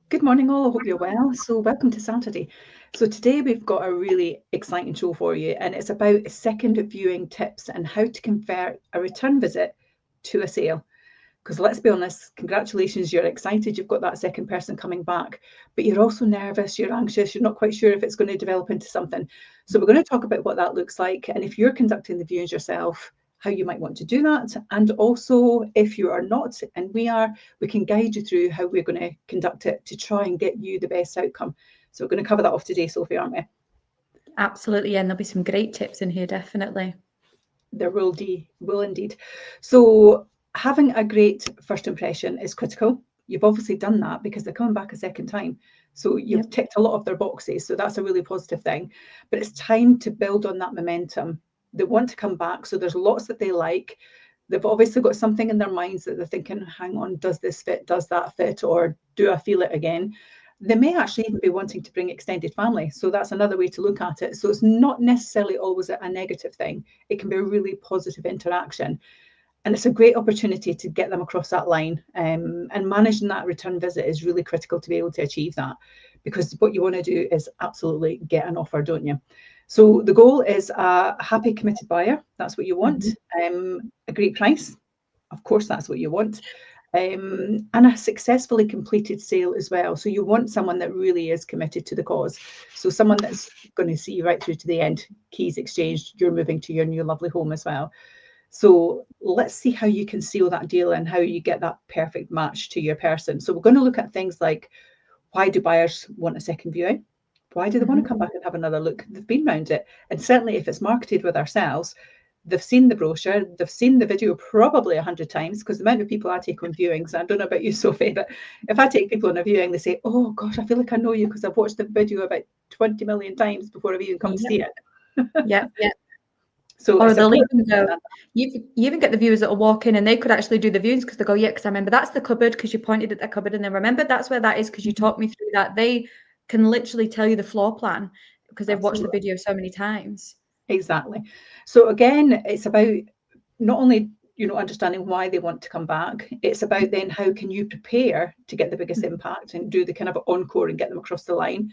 Good morning all, I hope you're well. So welcome to Saturday. So today we've got a really exciting show for you, and it's about second viewing tips and how to convert a return visit to a sale. Because let's be honest, congratulations, you're excited, you've got that second person coming back, but you're also nervous, you're anxious, you're not quite sure if it's going to develop into something. So we're going to talk about what that looks like, and if you're conducting the viewings yourself, how you might want to do that. And also, if you are not, and we are, we can guide you through how we're going to conduct it to try and get you the best outcome. So we're going to cover that off today, Sophie, aren't we? Absolutely, yeah, and there'll be some great tips in here, definitely. There will indeed. So having a great first impression is critical. You've obviously done that because they're coming back a second time. So you've ticked a lot of their boxes. So that's a really positive thing. But it's time to build on that momentum. They want to come back. So there's lots that they like. They've obviously got something in their minds that they're thinking, hang on, does this fit? Does that fit? Or do I feel it again? They may actually even be wanting to bring extended family. So that's another way to look at it. So it's not necessarily always a negative thing. It can be a really positive interaction. And it's a great opportunity to get them across that line. And managing that return visit is really critical to be able to achieve that, because what you want to do is absolutely get an offer, don't you? So the goal is a happy, committed buyer. That's what you want. A great price. Of course, that's what you want. And a successfully completed sale as well. So you want someone that really is committed to the cause. So someone that's going to see you right through to the end. Keys exchanged, you're moving to your new lovely home as well. So let's see how you can seal that deal and how you get that perfect match to your person. So we're going to look at things like, why do buyers want a second viewing? Why do they want to come back and have another look? They've been around it. And certainly if it's marketed with ourselves, they've seen the brochure, they've seen the video probably 100 times, because the amount of people I take on viewings, I don't know about you, Sophie, but if I take people on a viewing, they say, oh gosh, I feel like I know you because I've watched the video about 20 million times before I've even come to see it. Yeah. So Or it's they'll important. even go, you even get the viewers that will walk in and they could actually do the viewings because they go, yeah, because I remember that's the cupboard because you pointed at that cupboard, and then remember that's where that is because you talked me through that. They can literally tell you the floor plan because they've watched the video so many times. Exactly. So again, it's about not only understanding why they want to come back, it's about then how can you prepare to get the biggest impact and do the kind of encore and get them across the line.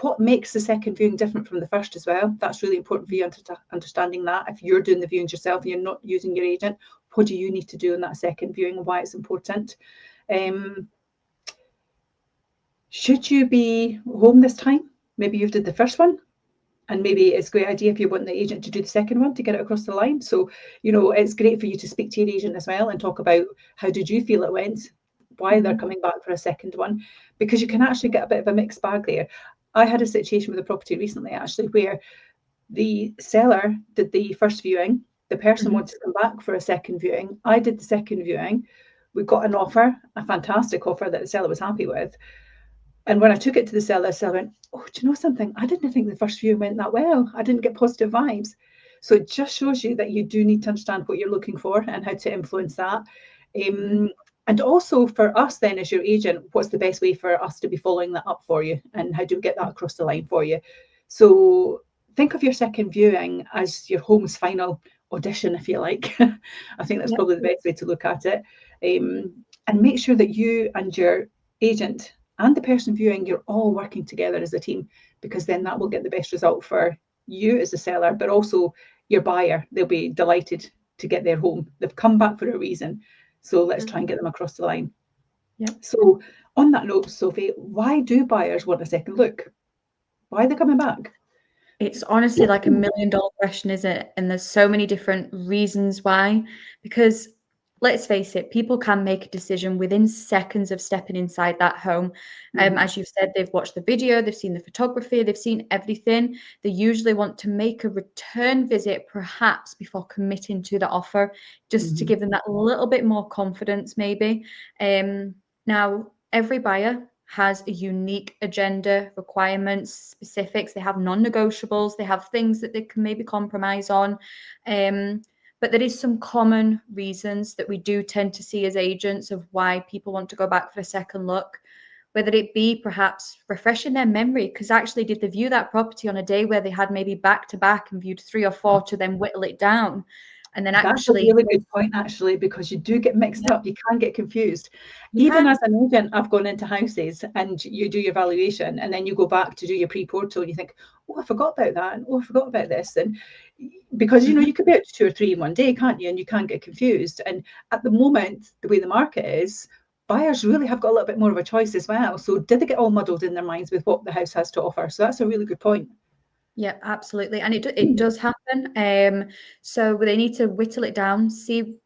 What makes the second viewing different from the first as well? That's really important for you understanding that. If you're doing the viewings yourself and you're not using your agent, what do you need to do in that second viewing and why it's important? Should you be home this time? Maybe you've did the first one, and maybe it's a great idea if you want the agent to do the second one to get it across the line. So, it's great for you to speak to your agent as well and talk about how did you feel it went, why they're coming back for a second one, because you can actually get a bit of a mixed bag there. I had a situation with a property recently, actually, where the seller did the first viewing, the person wanted to come back for a second viewing, I did the second viewing, we got an offer, a fantastic offer that the seller was happy with. And when I took it to the seller went, oh, do you know something? I didn't think the first viewing went that well. I didn't get positive vibes. So it just shows you that you do need to understand what you're looking for and how to influence that. And also for us then as your agent, what's the best way for us to be following that up for you and how do we get that across the line for you? So think of your second viewing as your home's final audition, if you like. I think that's probably the best way to look at it. And make sure that you and your agent and the person viewing, you're all working together as a team, because then that will get the best result for you as a seller, but also your buyer. They'll be delighted to get their home. They've come back for a reason. So let's try and get them across the line. So on that note, Sophie, why do buyers want a second look? Why are they coming back? It's honestly like $1 million question, isn't it? And there's so many different reasons why, because let's face it, people can make a decision within seconds of stepping inside that home. As you've said, they've watched the video, they've seen the photography, they've seen everything. They usually want to make a return visit perhaps before committing to the offer, just to give them that little bit more confidence maybe. Now, every buyer has a unique agenda, requirements, specifics. They have non-negotiables. They have things that they can maybe compromise on. But there is some common reasons that we do tend to see as agents of why people want to go back for a second look, whether it be perhaps refreshing their memory, because actually did they view that property on a day where they had maybe back to back and viewed 3 or 4 to then whittle it down? And then That's actually, a really good point, actually, because you do get mixed up. You can get confused. you Even can. as an agent, I've gone into houses and you do your valuation and then you go back to do your pre-portal and you think, oh, I forgot about that. And oh, I forgot about this. And because, you know, you could be out to 2 or 3 in one day, can't you? And you can get confused. And at the moment, the way the market is, buyers really have got a little bit more of a choice as well. So did they get all muddled in their minds with what the house has to offer? So that's a really good point. Yeah, absolutely. And it does happen. So they need to whittle it down, see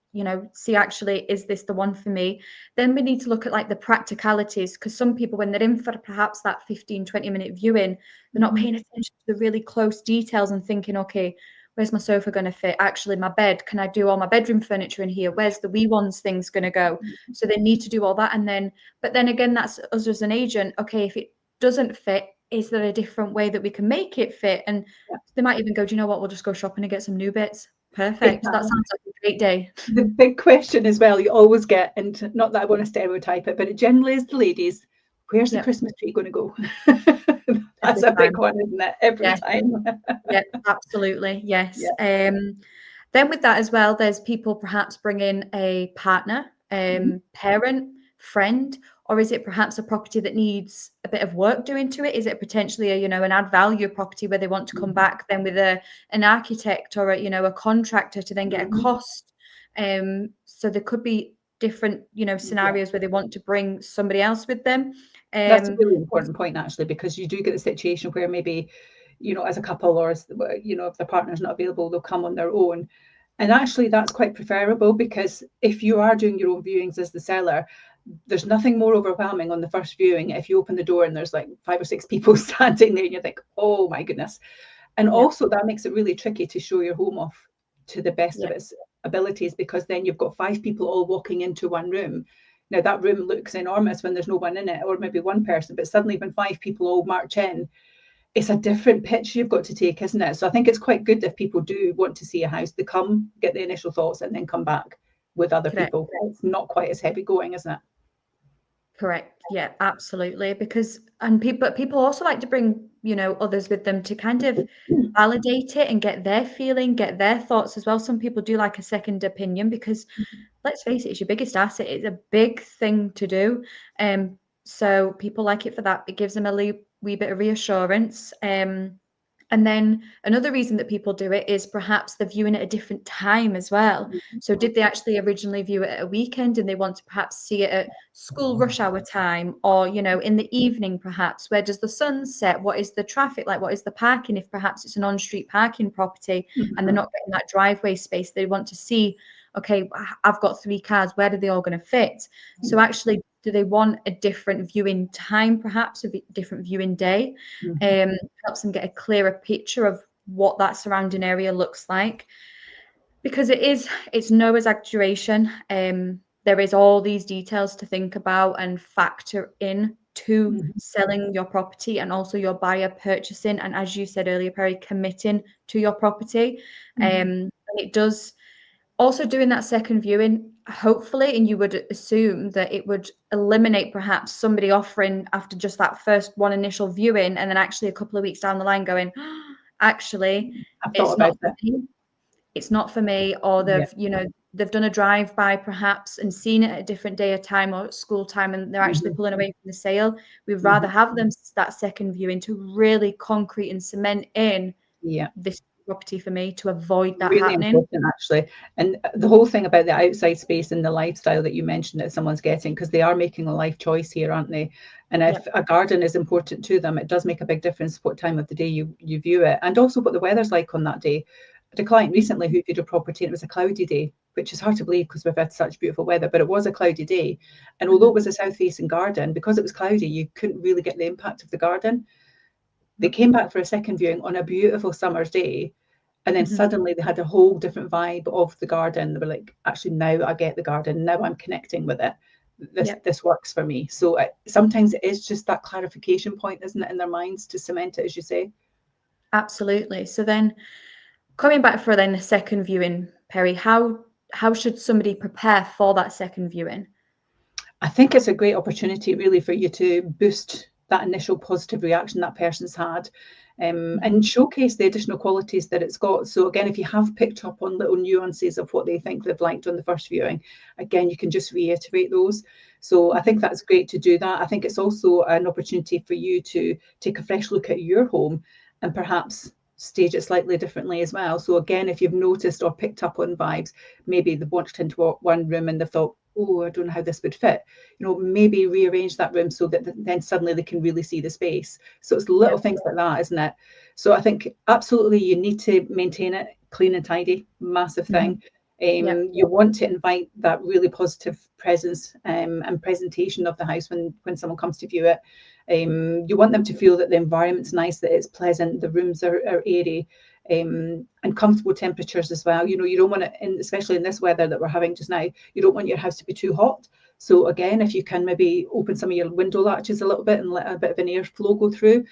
actually, is this the one for me? Then we need to look at like the practicalities, because some people, when they're in for perhaps that 15-20 minute viewing, they're not paying attention to the really close details and thinking, okay, where's my sofa going to fit? Actually, my bed, can I do all my bedroom furniture in here? Where's the wee ones things going to go? So they need to do all that. But then again, that's us as an agent. Okay, if it doesn't fit, is there a different way that we can make it fit? And they might even go, do you know what, we'll just go shopping and get some new bits. Perfect. That sounds like a great day. The big question as well, you always get, and not that I want to stereotype it, but it generally is the ladies, where's the Christmas tree going to go? That's a big one, isn't it? Every time. Yeah, absolutely. Yes. Then with that as well, there's people perhaps bringing a partner, parent, friend, or is it perhaps a property that needs a bit of work doing to it? Is it potentially an add value property where they want to come back then with an architect or a contractor to then get a cost? So there could be different scenarios where they want to bring somebody else with them. That's a really important point, actually, because you do get the situation where maybe, as a couple or, if the partner's not available, they'll come on their own. And actually, that's quite preferable, because if you are doing your own viewings as the seller, there's nothing more overwhelming on the first viewing if you open the door and there's like 5 or 6 people standing there and you think, oh my goodness. And also that makes it really tricky to show your home off to the best of its abilities, because then you've got 5 people all walking into one room. Now that room looks enormous when there's no one in it, or maybe one person, but suddenly when 5 people all march in, it's a different pitch you've got to take, isn't it? So I think it's quite good if people do want to see a house, they come, get the initial thoughts, and then come back with other people. It's not quite as heavy going, isn't it? Correct. Yeah, absolutely. People also like to bring, others with them to kind of validate it and get their feeling, get their thoughts as well. Some people do like a second opinion because, let's face it, it's your biggest asset. It's a big thing to do. So people like it for that. It gives them a wee bit of reassurance. And then another reason that people do it is perhaps they're viewing at a different time as well. So did they actually originally view it at a weekend and they want to perhaps see it at school rush hour time, or, in the evening perhaps? Where does the sun set? What is the traffic like? What is the parking? If perhaps it's an on-street parking property and they're not getting that driveway space, they want to see, okay, I've got 3 cars, where are they all going to fit? So actually, do they want a different viewing time, perhaps a different viewing day? Helps them get a clearer picture of what that surrounding area looks like. Because it's no exaggeration. There is all these details to think about and factor in to selling your property, and also your buyer purchasing, and as you said earlier, Perrie, committing to your property. And it does also, doing that second viewing, hopefully, and you would assume that it would eliminate perhaps somebody offering after just that first one initial viewing, and then actually a couple of weeks down the line going, actually, it's not for me. It's not for me. Or they've done a drive-by perhaps and seen it at a different day or time or school time, and they're actually pulling away from the sale. We'd rather have them that second viewing to really concrete and cement in this property for me, to avoid that really happening. Important, actually. And the whole thing about the outside space and the lifestyle that you mentioned that someone's getting, because they are making a life choice here, aren't they? And if a garden is important to them, it does make a big difference what time of the day you view it, and also what the weather's like on that day. I had a client recently who viewed a property and it was a cloudy day, which is hard to believe because we've had such beautiful weather, but it was a cloudy day. And although it was a south-facing garden, because it was cloudy, you couldn't really get the impact of the garden. They came back for a second viewing on a beautiful summer's day, and then suddenly they had a whole different vibe of the garden. They were like, actually, now I get the garden. Now I'm connecting with it. This works for me. So sometimes it is just that clarification point, isn't it, in their minds to cement it, as you say. Absolutely. So then coming back for then the second viewing, Perrie, how should somebody prepare for that second viewing? I think it's a great opportunity really for you to boost that initial positive reaction that person's had, and showcase the additional qualities that it's got. So again, if you have picked up on little nuances of what they think they've liked on the first viewing, again, you can just reiterate those. So I think that's great to do that. I think it's also an opportunity for you to take a fresh look at your home and perhaps stage it slightly differently as well. So again, if you've noticed or picked up on vibes, maybe they've walked into one room and they thought, oh, I don't know how this would fit. Maybe rearrange that room so that then suddenly they can really see the space. So it's little things like that, isn't it? So I think absolutely you need to maintain it clean and tidy, massive thing. You want to invite that really positive presence and presentation of the house when someone comes to view it. You want them to feel that the environment's nice, that it's pleasant, the rooms are airy, and comfortable temperatures as well. You don't want to, especially in this weather that we're having just now, you don't want your house to be too hot. So again, if you can maybe open some of your window latches a little bit and let a bit of an airflow go through.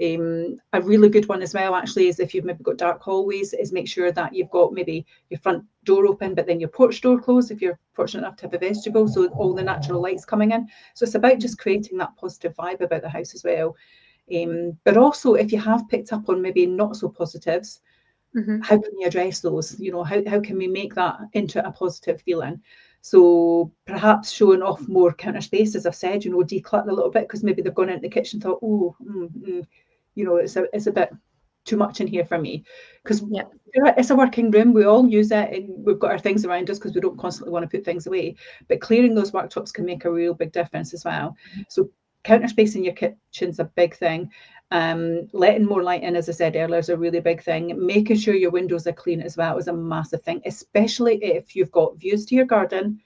A really good one as well, actually, is if you've maybe got dark hallways, is make sure that you've got maybe your front door open, but then your porch door closed if you're fortunate enough to have a vegetable, so all the natural light's coming in. So it's about just creating that positive vibe about the house as well. But also, if you have picked up on maybe not so positives, how can you address those? How can we make that into a positive feeling? So perhaps showing off more counter space, as I've said, declutter a little bit, because maybe they've gone into the kitchen and thought, oh, it's a bit too much in here for me. Because it's a working room, we all use it, and we've got our things around us because we don't constantly want to put things away. But clearing those worktops can make a real big difference as well. So counter space in your kitchen's a big thing. Letting more light in, as I said earlier, is a really big thing. Making sure your windows are clean as well is a massive thing, especially if you've got views to your garden,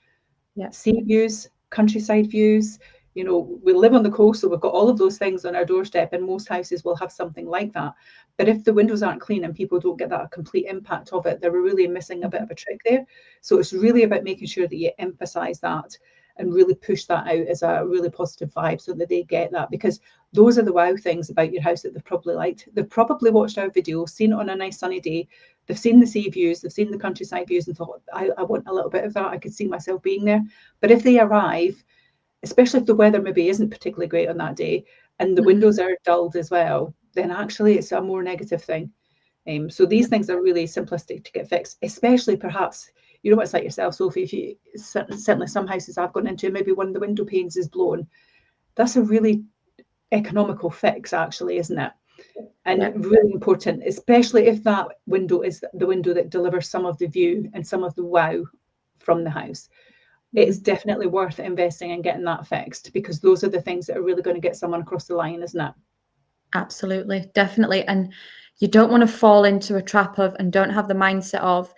sea views, countryside views. We live on the coast, so we've got all of those things on our doorstep, and most houses will have something like that. But if the windows aren't clean and people don't get that complete impact of it, they're really missing a bit of a trick there. So it's really about making sure that you emphasize that and really push that out as a really positive vibe so that they get that, because those are the wow things about your house that they've probably liked. They've probably watched our video, seen it on a nice sunny day, they've seen the sea views, they've seen the countryside views and thought, I want a little bit of that, I could see myself being there. But if they arrive, especially if the weather maybe isn't particularly great on that day and the windows are dulled as well, then actually it's a more negative thing. So these things are really simplistic to get fixed, especially perhaps, what it's like yourself, Sophie, if you certainly some houses I've gone into, maybe one of the window panes is blown. That's a really economical fix, actually, isn't it? And really important, especially if that window is the window that delivers some of the view and some of the wow from the house. It's definitely worth investing in getting that fixed, because those are the things that are really going to get someone across the line, isn't it? Absolutely, definitely. And you don't want to fall into a trap of, and don't have the mindset of,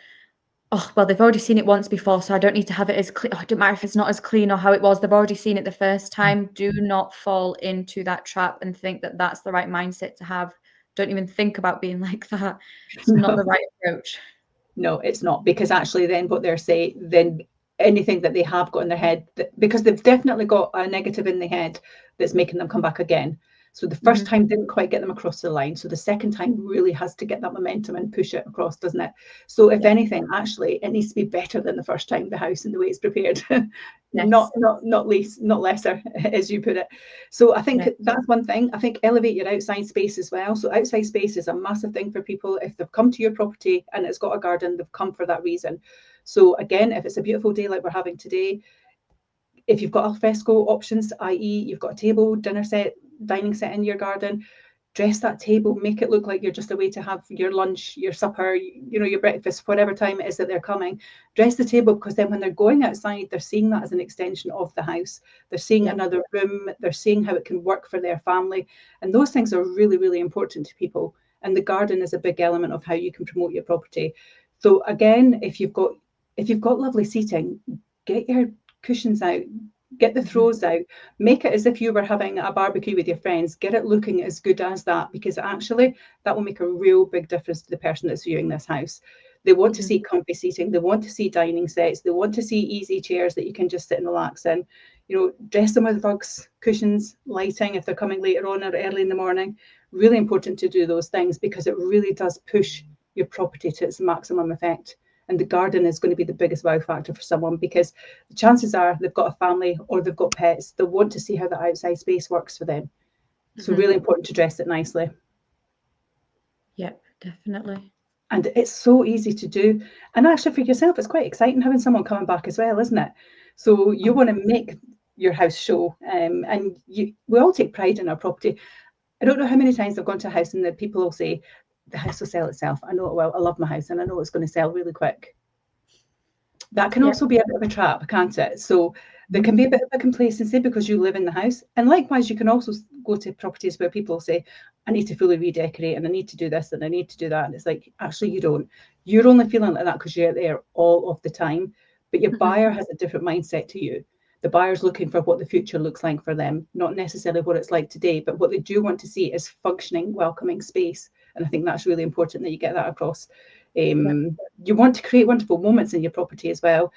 oh, well, they've already seen it once before, so I don't need to have it as clean. Oh, it doesn't matter if it's not as clean or how it was. They've already seen it the first time. Do not fall into that trap and think that that's the right mindset to have. Don't even think about being like that. It's not the right approach. No, it's not, because actually then what they're saying, then anything that they have got in their head, because they've definitely got a negative in their head that's making them come back again. So the first time didn't quite get them across the line. So the second time really has to get that momentum and push it across, doesn't it? So if anything, actually, it needs to be better than the first time, the house and the way it's prepared. Not lesser, as you put it. So I think that's one thing. I think elevate your outside space as well. So outside space is a massive thing for people. If they've come to your property and it's got a garden, they've come for that reason. So again, if it's a beautiful day like we're having today, if you've got alfresco options, i.e. you've got a table, dinner set, dining set in your garden, dress that table, make it look like you're just away to have your lunch, your supper, your breakfast, whatever time it is that they're coming. Dress the table, because then when they're going outside, they're seeing that as an extension of the house. They're seeing another room. They're seeing how it can work for their family. And those things are really, really important to people. And the garden is a big element of how you can promote your property. So again, if you've got lovely seating, get your cushions out, get the throws out, make it as if you were having a barbecue with your friends, get it looking as good as that, because actually that will make a real big difference to the person that's viewing this house. They want to see comfy seating, they want to see dining sets, they want to see easy chairs that you can just sit and relax in. Dress them with rugs, cushions, lighting if they're coming later on or early in the morning. Really important to do those things, because it really does push your property to its maximum effect. And the garden is going to be the biggest wow factor for someone, because the chances are they've got a family or they've got pets. They want to see how the outside space works for them. So really important to dress it nicely. Yep, definitely. And it's so easy to do. And actually for yourself, it's quite exciting having someone coming back as well, isn't it? So you want to make your house show. And we all take pride in our property. I don't know how many times I've gone to a house and the people will say, the house will sell itself. I know it will. I love my house and I know it's going to sell really quick. That can also be a bit of a trap, can't it? So there can be a bit of a complacency because you live in the house. And likewise, you can also go to properties where people say, I need to fully redecorate and I need to do this and I need to do that. And it's like, actually, you don't. You're only feeling like that because you're there all of the time. But your buyer has a different mindset to you. The buyer's looking for what the future looks like for them, not necessarily what it's like today, but what they do want to see is functioning, welcoming space. And I think that's really important that you get that across. You want to create wonderful moments in your property as well.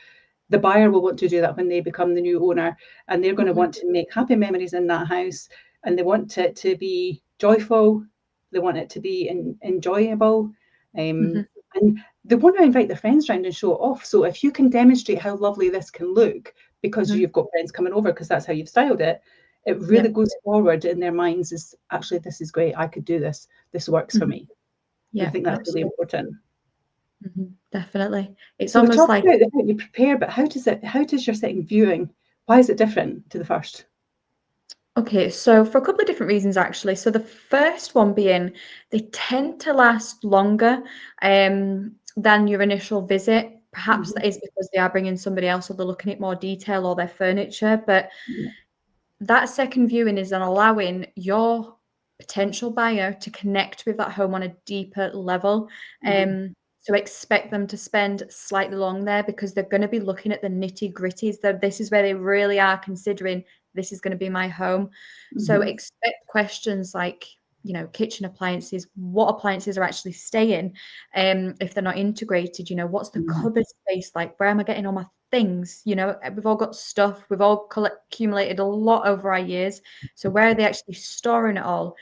The buyer will want to do that when they become the new owner, and they're going to want to make happy memories in that house, and they want it to be joyful. They want it to be enjoyable. And they want to invite their friends around and show it off. So if you can demonstrate how lovely this can look because you've got friends coming over because that's how you've styled it, it really goes forward in their minds as actually, this is great. I could do this. This works for me. Yeah, I think that's really important. Definitely. It's so almost we talked like about how you prepare, but how does your second viewing, why is it different to the first? Okay, so for a couple of different reasons, actually. So the first one being they tend to last longer than your initial visit. Perhaps that is because they are bringing somebody else or they're looking at more detail or their furniture. But that second viewing is then allowing your potential buyer to connect with that home on a deeper level. So expect them to spend slightly long there because they're going to be looking at the nitty gritties. This is where they really are considering this is going to be my home. So expect questions like, kitchen appliances, what appliances are actually staying, if they're not integrated, what's the cupboard space like? Where am I getting all my things? We've all got stuff, we've all accumulated a lot over our years. So where are they actually storing it all?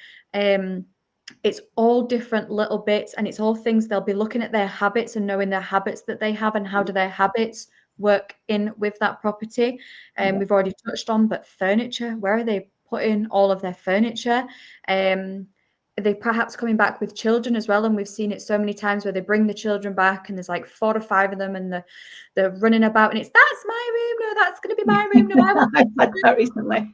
It's all different little bits, and it's all things they'll be looking at their habits and knowing their habits that they have and how do their habits work in with that property. We've already touched on, but furniture, where are they putting all of their furniture? They're perhaps coming back with children as well, and we've seen it so many times where they bring the children back and there's like 4 or 5 of them and they're running about and it's, that's my room, no, that's going to be my room, no, I want I've had that recently.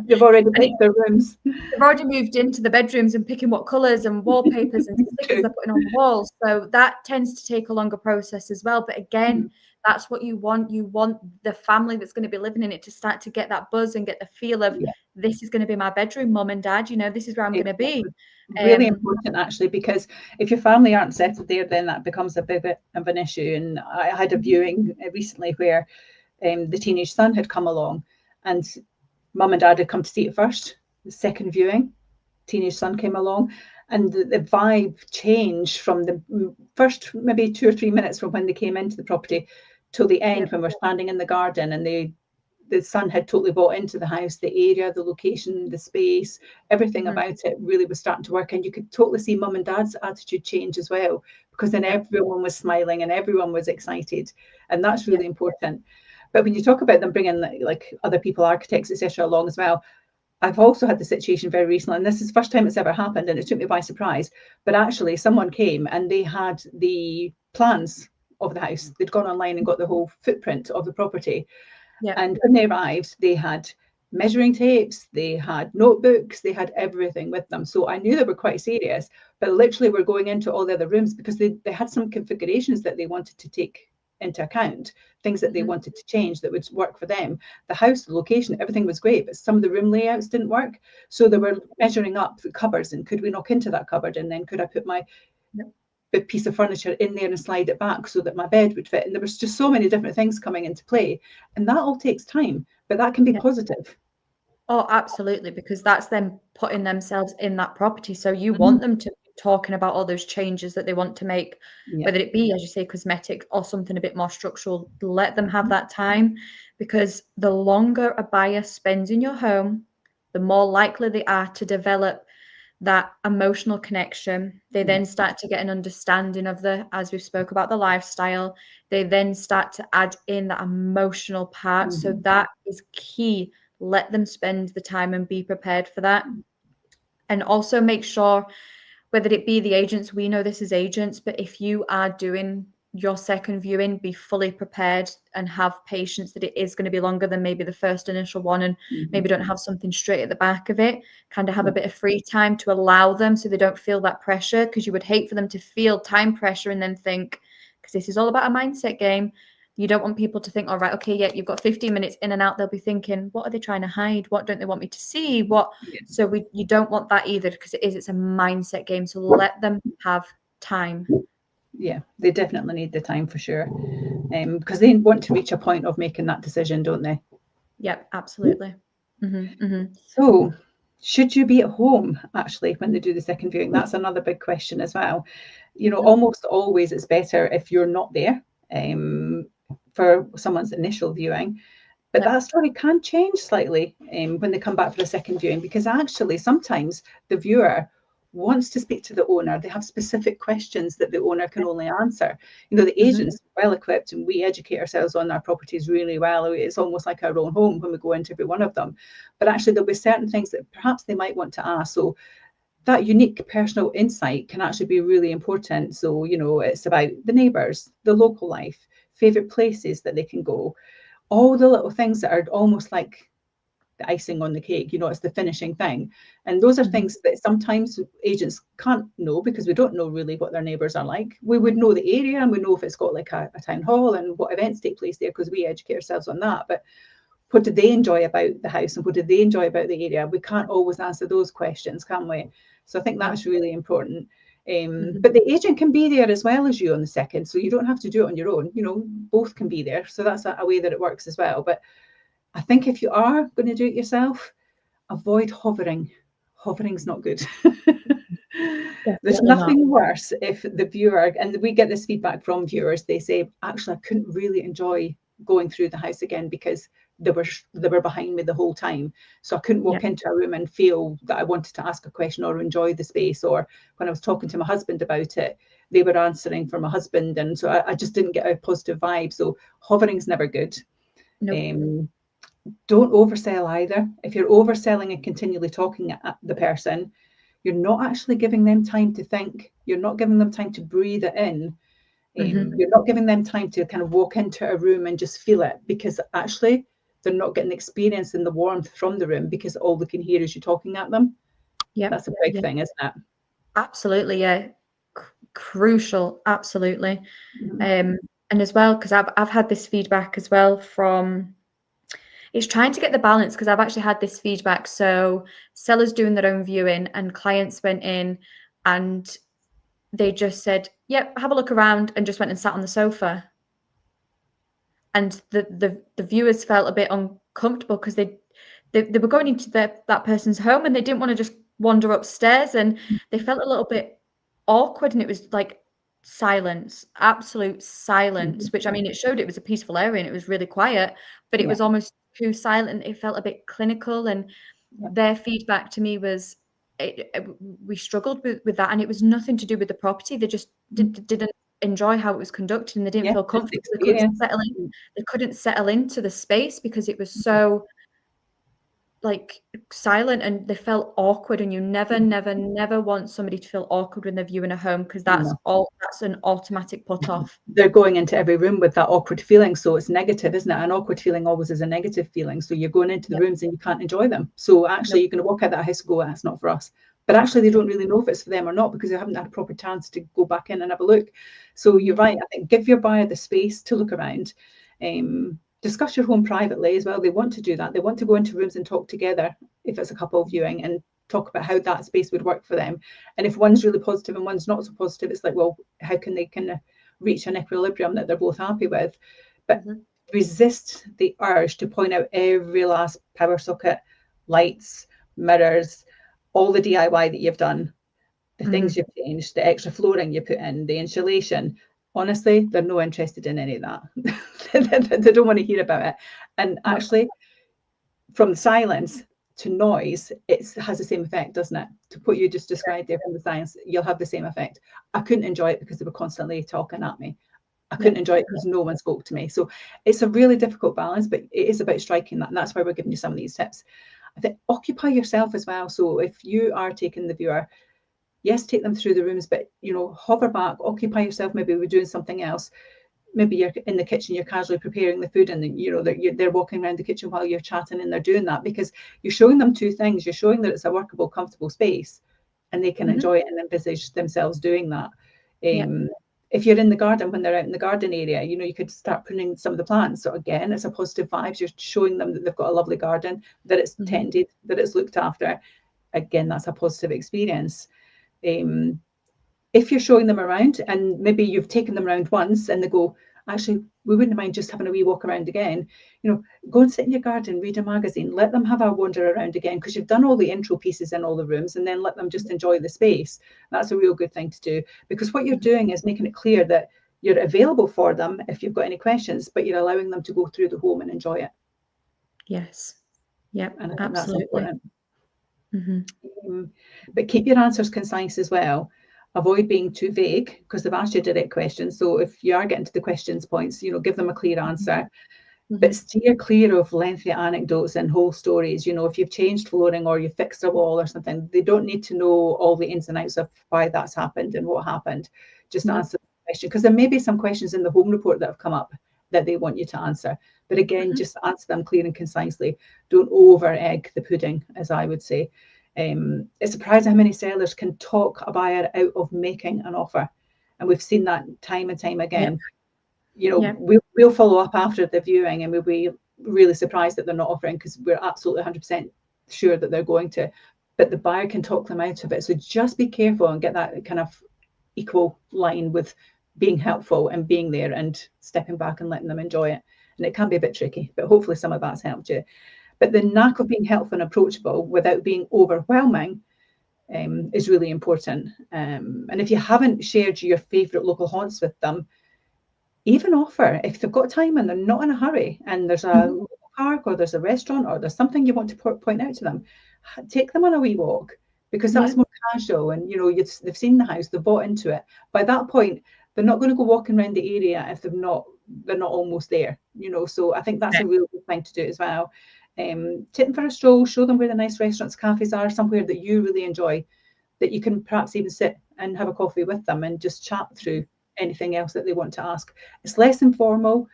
They've already picked their rooms. They've already moved into the bedrooms and picking what colours and wallpapers and stickers they're putting on the walls. So that tends to take a longer process as well. But again, that's what you want. You want the family that's going to be living in it to start to get that buzz and get the feel of this is going to be my bedroom, mum and dad. This is where I'm going to be. Really important, actually, because if your family aren't settled there, then that becomes a bit of an issue. And I had a viewing recently where the teenage son had come along and mum and dad had come to see it first. The second viewing, teenage son came along, and the vibe changed from the first maybe 2 or 3 minutes from when they came into the property till the end when we're standing in the garden and the son had totally bought into the house, the area, the location, the space, everything about it really was starting to work. And you could totally see mum and dad's attitude change as well, because then everyone was smiling and everyone was excited. And that's really important. But when you talk about them bringing like other people, architects, etc., along as well, I've also had the situation very recently, and this is the first time it's ever happened, and it took me by surprise. But actually, someone came and they had the plans of the house. They'd gone online and got the whole footprint of the property. And when they arrived, they had measuring tapes, they had notebooks, they had everything with them. So I knew they were quite serious, but literally we're going into all the other rooms because they had some configurations that they wanted to take into account, things that they wanted to change that would work for them. The house, the location, everything was great, but some of the room layouts didn't work. So they were measuring up the cupboards and could we knock into that cupboard, and then could I put my big piece of furniture in there and slide it back so that my bed would fit. And there was just so many different things coming into play, and that all takes time, but that can be positive. Oh, absolutely, because that's them putting themselves in that property. So you want them to be talking about all those changes that they want to make, whether it be, as you say, cosmetic or something a bit more structural. Let them have that time, because the longer a buyer spends in your home, the more likely they are to develop that emotional connection. They then start to get an understanding of as we spoke about, the lifestyle. They then start to add in that emotional part. So that is key. Let them spend the time and be prepared for that. And also make sure, whether it be the agents, we know this as agents, but if you are doing your second viewing, be fully prepared and have patience that it is going to be longer than maybe the first initial one, and maybe don't have something straight at the back of it. Kind of have a bit of free time to allow them so they don't feel that pressure, because you would hate for them to feel time pressure and then think, because this is all about a mindset game, you don't want people to think, all right, okay, yeah, you've got 15 minutes in and out. They'll be thinking, what are they trying to hide? What don't they want me to see? What? Yeah. So you don't want that either, because it's a mindset game. So let them have time. Yeah, they definitely need the time for sure, because they want to reach a point of making that decision, don't they? Yep, absolutely. So, should you be at home actually when they do the second viewing? That's another big question as well. You know, almost always it's better if you're not there for someone's initial viewing. But that story can change slightly when they come back for a second viewing, because actually sometimes the viewer wants to speak to the owner. They have specific questions that the owner can only answer. You know, the agents are well equipped, and we educate ourselves on our properties really well. It's almost like our own home when we go into every one of them. But actually there'll be certain things that perhaps they might want to ask. So that unique personal insight can actually be really important. So, you know, it's about the neighbours, the local life, favourite places that they can go, all the little things that are almost like the icing on the cake, you know, it's the finishing thing. And those are things that sometimes agents can't know, because we don't know really what their neighbours are like. We would know the area, and we know if it's got like a town hall and what events take place there, because we educate ourselves on that. But what did they enjoy about the house, and what did they enjoy about the area? We can't always answer those questions, can we? So I think that's really important. But the agent can be there as well as you on the second, so you don't have to do it on your own. You know, both can be there. So that's a way that it works as well. But I think if you are going to do it yourself, avoid hovering. Hovering's not good. There's nothing worse if the viewer, and we get this feedback from viewers, they say, actually, I couldn't really enjoy going through the house again because they were behind me the whole time. So I couldn't walk into a room and feel that I wanted to ask a question or enjoy the space. Or when I was talking to my husband about it, they were answering for my husband. And so I just didn't get a positive vibe. So hovering's never good. Nope. Don't oversell either. If you're overselling and continually talking at the person, you're not actually giving them time to think. You're not giving them time to breathe it in. You're not giving them time to kind of walk into a room and just feel it, because actually they're not getting experience in the warmth from the room, because all they can hear is you talking at them. Yeah, that's a big thing, isn't it? Absolutely, yeah. Crucial, absolutely. And as well, because I've had this feedback as well from, it's trying to get the balance, because I've actually had this feedback. So sellers doing their own viewing, and clients went in and they just said, yep, have a look around, and just went and sat on the sofa. And the viewers felt a bit uncomfortable, because they were going into that person's home, and they didn't want to just wander upstairs, and they felt a little bit awkward. And it was like silence, absolute silence, which, I mean, it showed it was a peaceful area and it was really quiet, but it was almost too silent. It felt a bit clinical. And their feedback to me was, we struggled with that, and it was nothing to do with the property. They just didn't enjoy how it was conducted, and they didn't feel comfortable. They couldn't settle into the space, because it was so like silent, and they felt awkward. And you never want somebody to feel awkward when they're viewing a home, because that's an automatic put off. They're going into every room with that awkward feeling, so it's negative, isn't it? An awkward feeling always is a negative feeling. So you're going into the rooms and you can't enjoy them. So actually you're going to walk out that house and go, that's not for us. But actually they don't really know if it's for them or not, because they haven't had a proper chance to go back in and have a look. So you're right. I think give your buyer the space to look around. Discuss your home privately as well. They want to do that. They want to go into rooms and talk together if it's a couple viewing, and talk about how that space would work for them. And if one's really positive and one's not so positive, it's like, well, how can they kind of reach an equilibrium that they're both happy with? But resist the urge to point out every last power socket, lights, mirrors, all the DIY that you've done, the things you've changed, the extra flooring you put in, the insulation. Honestly, they're not interested in any of that. They don't want to hear about it. And actually, from silence to noise, it has the same effect, doesn't it? To what you just described there from the science, you'll have the same effect. I couldn't enjoy it because they were constantly talking at me. I couldn't enjoy it because no one spoke to me. So it's a really difficult balance, but it is about striking that. And that's why we're giving you some of these tips. I think occupy yourself as well. So if you are taking the viewer, yes, take them through the rooms, but hover back, occupy yourself. Maybe we're doing something else. Maybe you're in the kitchen, you're casually preparing the food, and they're walking around the kitchen while you're chatting, and they're doing that, because you're showing them two things. You're showing that it's a workable, comfortable space, and they can enjoy it and envisage themselves doing that. If you're in the garden, when they're out in the garden area, you could start pruning some of the plants. So again, it's a positive vibes. You're showing them that they've got a lovely garden, that it's tended, that it's looked after. Again, that's a positive experience. If you're showing them around, and maybe you've taken them around once and they go, actually, we wouldn't mind just having a wee walk around again, go and sit in your garden, read a magazine, let them have a wander around again, because you've done all the intro pieces in all the rooms, and then let them just enjoy the space. That's a real good thing to do, because what you're doing is making it clear that you're available for them if you've got any questions, but you're allowing them to go through the home and enjoy it. Yes. Yep. And I think absolutely. that's important. But keep your answers concise as well. Avoid being too vague, because they've asked you direct questions. So if you are getting to the questions points, give them a clear answer. But steer clear of lengthy anecdotes and whole stories. If you've changed flooring or you've fixed a wall or something, they don't need to know all the ins and outs of why that's happened and what happened. Just answer the question, because there may be some questions in the home report that have come up that they want you to answer. But again, just answer them clear and concisely. Don't over egg the pudding, as I would say. It's surprising how many sellers can talk a buyer out of making an offer. And we've seen that time and time again. We'll follow up after the viewing, and we'll be really surprised that they're not offering, because we're absolutely 100% sure that they're going to. But the buyer can talk them out of it. So just be careful and get that kind of equal line with being helpful and being there and stepping back and letting them enjoy it. And it can be a bit tricky, but hopefully some of that's helped you. But the knack of being helpful and approachable without being overwhelming is really important. And if you haven't shared your favourite local haunts with them, even offer, if they've got time and they're not in a hurry, and there's a local park or there's a restaurant or there's something you want to point out to them, take them on a wee walk, because that's more casual, and they've seen the house, they've bought into it. By that point, they're not going to go walking around the area if they're not almost there. So I think that's a real good thing to do as well. Take them for a stroll, show them where the nice restaurants, cafes are, somewhere that you really enjoy, that you can perhaps even sit and have a coffee with them and just chat through anything else that they want to ask. It's less informal.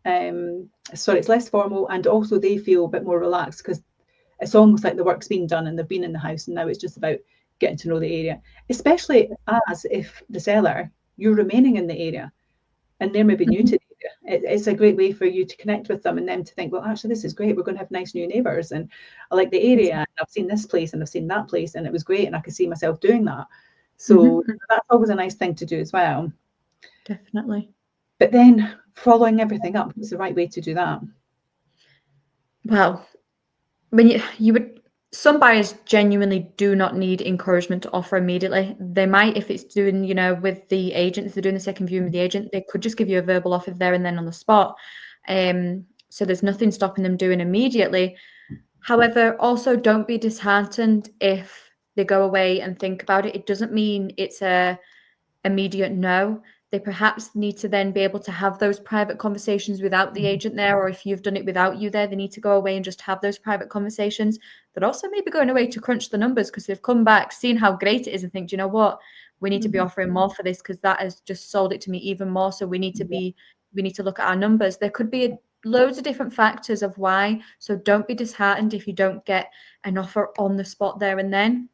It's less formal, and also they feel a bit more relaxed, because it's almost like the work's been done and they've been in the house, and now it's just about getting to know the area. Especially as if the seller, you're remaining in the area and they're maybe new to the area. It's a great way for you to connect with them, and them to think, well, actually, this is great. We're going to have nice new neighbours, and I like the area. And I've seen this place and I've seen that place, and it was great, and I could see myself doing that. So that's always a nice thing to do as well. Definitely. But then following everything up is the right way to do that. Well, when you would, some buyers genuinely do not need encouragement to offer immediately. They might, if it's doing, with the agent, if they're doing the second viewing with the agent, they could just give you a verbal offer there and then on the spot. So there's nothing stopping them doing immediately. However, also don't be disheartened if they go away and think about it. It doesn't mean it's a immediate no. They perhaps need to then be able to have those private conversations without the agent there, or if you've done it without you there, they need to go away and just have those private conversations. But also maybe going away to crunch the numbers, because they've come back, seen how great it is, and think, do you know what, we need to be offering more for this, because that has just sold it to me even more. So we need to look at our numbers. There could be loads of different factors of why. So don't be disheartened if you don't get an offer on the spot there and then.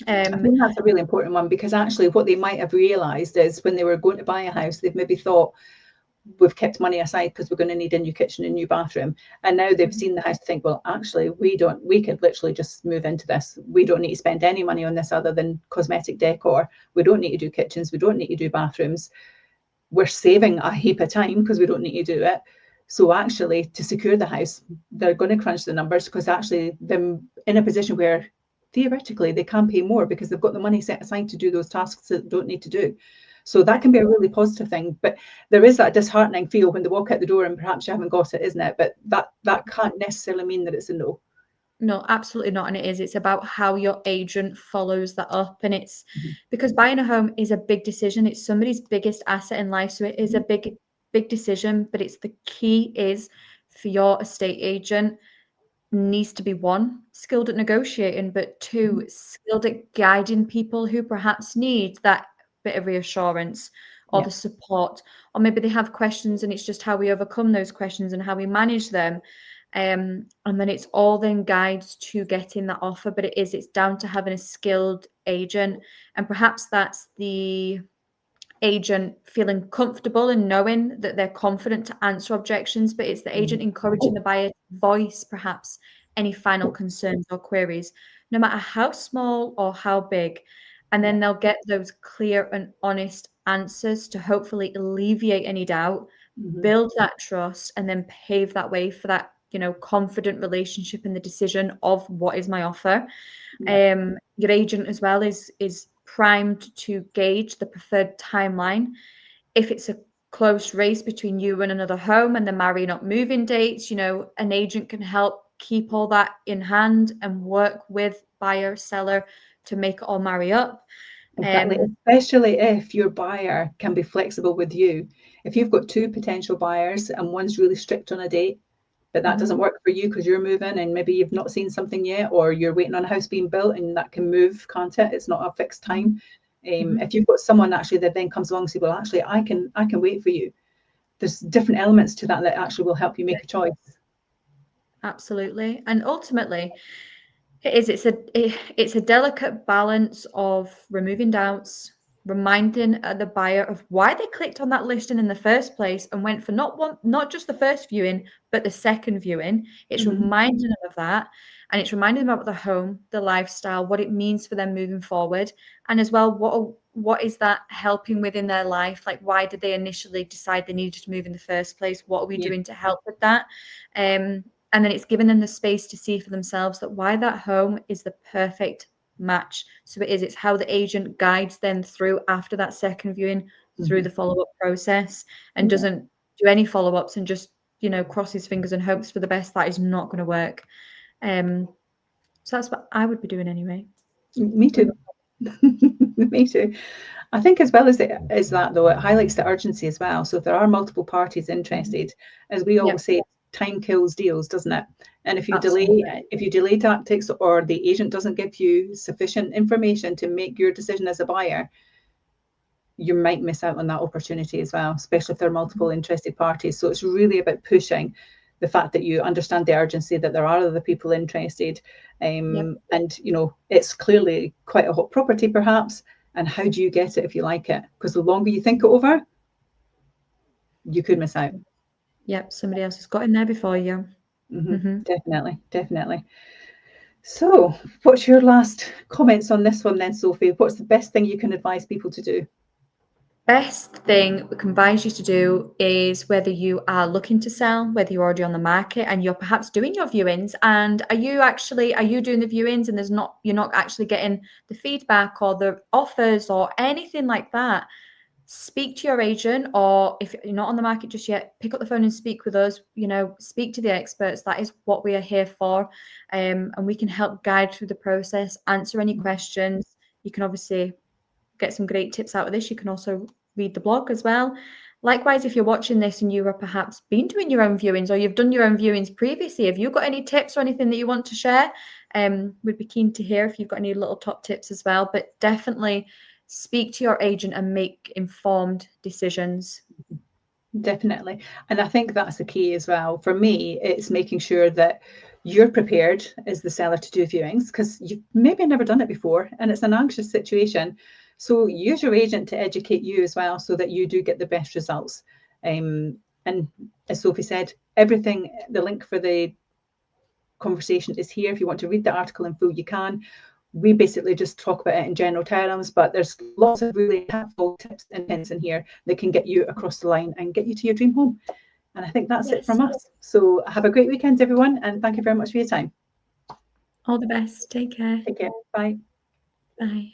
I think that's a really important one, because actually what they might have realised is when they were going to buy a house, they've maybe thought, we've kept money aside because we're going to need a new kitchen and a new bathroom, and now they've seen the house to think, well, actually we could literally just move into this. We don't need to spend any money on this other than cosmetic decor. We don't need to do kitchens, we don't need to do bathrooms. We're saving a heap of time because we don't need to do it. So actually, to secure the house, they're going to crunch the numbers, because actually they're in a position where theoretically they can pay more because they've got the money set aside to do those tasks that they don't need to do. So that can be a really positive thing. But there is that disheartening feel when they walk out the door and perhaps you haven't got it, isn't it? But that can't necessarily mean that it's a no. No, absolutely not. And it is. It's about how your agent follows that up. And it's because buying a home is a big decision. It's somebody's biggest asset in life. So it is a big decision. But it's the key is for your estate agent, needs to be, one, skilled at negotiating, but two, skilled at guiding people who perhaps need that bit of reassurance or the support, or maybe they have questions and it's just how we overcome those questions and how we manage them. And then it's all then guides to getting that offer, but it's down to having a skilled agent, and perhaps that's the agent feeling comfortable and knowing that they're confident to answer objections, but it's the agent encouraging the buyer to voice perhaps any final concerns or queries, no matter how small or how big. And then they'll get those clear and honest answers to hopefully alleviate any doubt, build that trust, and then pave that way for that, confident relationship in the decision of what is my offer. Your agent as well is primed to gauge the preferred timeline. If it's a close race between you and another home and the marry not moving dates, an agent can help keep all that in hand and work with buyer, seller to make it all marry up. Exactly, especially if your buyer can be flexible with you. If you've got two potential buyers and one's really strict on a date, but that doesn't work for you because you're moving and maybe you've not seen something yet, or you're waiting on a house being built and that can move, can't it? It's not a fixed time. If you've got someone actually that then comes along and says, well, actually, I can wait for you. There's different elements to that actually will help you make a choice. Absolutely. And ultimately, it's a delicate balance of removing doubts, reminding the buyer of why they clicked on that listing in the first place and went for not just the first viewing, but the second viewing. It's reminding them of that, and it's reminding them about the home, the lifestyle, what it means for them moving forward, and as well what is that helping within their life? Like, why did they initially decide they needed to move in the first place? What are we doing to help with that? And then it's given them the space to see for themselves that why that home is the perfect match. So it's how the agent guides them through after that second viewing, through the follow-up process, and doesn't do any follow-ups and just, crosses fingers and hopes for the best. That is not going to work. So that's what I would be doing anyway. Me too. Me too. I think as well as that, though, it highlights the urgency as well. So if there are multiple parties interested, as we always say, time kills deals, doesn't it? And if you delay tactics, or the agent doesn't give you sufficient information to make your decision as a buyer, you might miss out on that opportunity as well, especially if there are multiple interested parties. So it's really about pushing the fact that you understand the urgency, that there are other people interested, and it's clearly quite a hot property perhaps, and how do you get it if you like it? Because the longer you think it over, you could miss out. Yep, somebody else has got in there before you. Definitely. So what's your last comments on this one then, Sophie? What's the best thing you can advise people to do? Best thing we can advise you to do is, whether you are looking to sell, whether you're already on the market and you're perhaps doing your viewings, and are you doing the viewings and you're not actually getting the feedback or the offers or anything like that, speak to your agent, or if you're not on the market just yet, pick up the phone and speak with us. Speak to the experts. That is what we are here for, and we can help guide through the process, answer any questions. You can obviously get some great tips out of this. You can also read the blog as well. Likewise, if you're watching this and you have perhaps been doing your own viewings, or you've done your own viewings previously, have you got any tips or anything that you want to share? We'd be keen to hear if you've got any little top tips as well. But definitely speak to your agent and make informed decisions. Definitely. And I think that's the key as well. For me, it's making sure that you're prepared as the seller to do viewings, because you've maybe never done it before and it's an anxious situation. So use your agent to educate you as well, so that you do get the best results. And as Sophie said, everything, the link for the conversation is here. If you want to read the article in full, you can. We basically just talk about it in general terms, but there's lots of really helpful tips and hints in here that can get you across the line and get you to your dream home. And I think that's it from us. So have a great weekend, everyone, and thank you very much for your time. All the best. Take care. Take care. Bye. Bye.